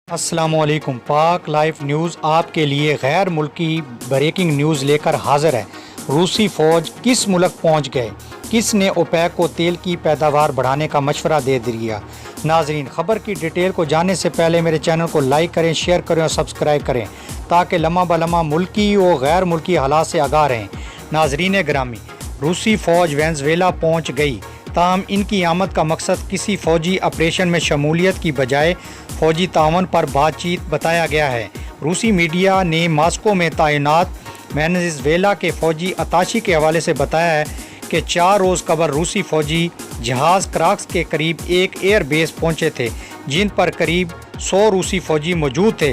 अस्सलामुअलैकुम। पाक live news आपके लिए गैर मुल्की ब्रेकिंग न्यूज़ लेकर हाजिर है। रूसी फ़ौज किस मुल्क पहुंच गए? किसने ओपेक को तेल की पैदावार बढ़ाने का मशवरा दे दिया? नाजरीन, ख़बर की डिटेल को जानने से पहले मेरे चैनल को लाइक करें, शेयर करें और सब्सक्राइब करें ताकि लम्हा ब लम्हा मुल्की और गैर मुल्की हालात से आगाह रहें। नाजरीन ग्रामी, रूसी फ़ौज वेनेज़ुएला पहुँच गई, ताहम इनकी आमद का मकसद किसी फ़ौजी ऑपरेशन में शमूलियत की बजाय फ़ौजी तावन पर बातचीत बताया गया है। रूसी मीडिया ने मॉस्को में तैनात वेनेज़ुएला के फ़ौजी अताशी के हवाले से बताया है कि 4 रोज़ कबल रूसी फ़ौजी जहाज़ क्राक्स के करीब एक एयर बेस पहुँचे थे, जिन पर करीब 100 रूसी फ़ौजी मौजूद थे।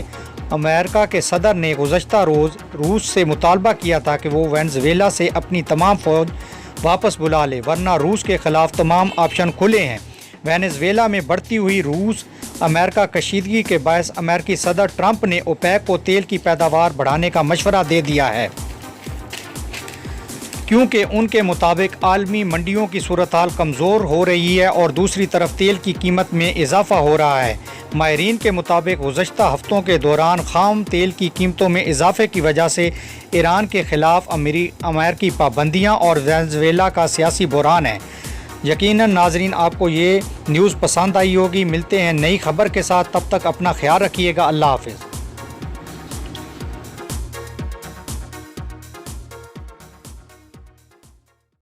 अमेरिका के सदर ने गुज़श्ता रोज़ रूस से मुतालबा किया था कि वो वेनेज़ुएला से अपनी तमाम फ़ौज वापस बुला ले, वरना रूस के ख़िलाफ़ तमाम ऑप्शन खुले हैं। वेनेज़ुएला में बढ़ती हुई रूस अमेरिका कशीदगी के बायस अमेरिकी सदर ट्रंप ने ओपेक को तेल की पैदावार बढ़ाने का मशवरा दे दिया है, क्योंकि उनके मुताबिक आलमी मंडियों की सूरत हाल कमज़ोर हो रही है और दूसरी तरफ तेल की कीमत में इजाफा हो रहा है। माहिरीन के मुताबिक गुज़श्ता हफ्तों के दौरान खाम तेल की कीमतों में इजाफे की वजह से ईरान के ख़िलाफ़ अमेरिकी पाबंदियाँ और वेनेज़ुएला का सियासी बहरान है। यकीनन नाजरीन, आपको ये न्यूज़ पसंद आई होगी। मिलते हैं नई खबर के साथ, तब तक अपना ख्याल रखिएगा। अल्लाह हाफ़िज़।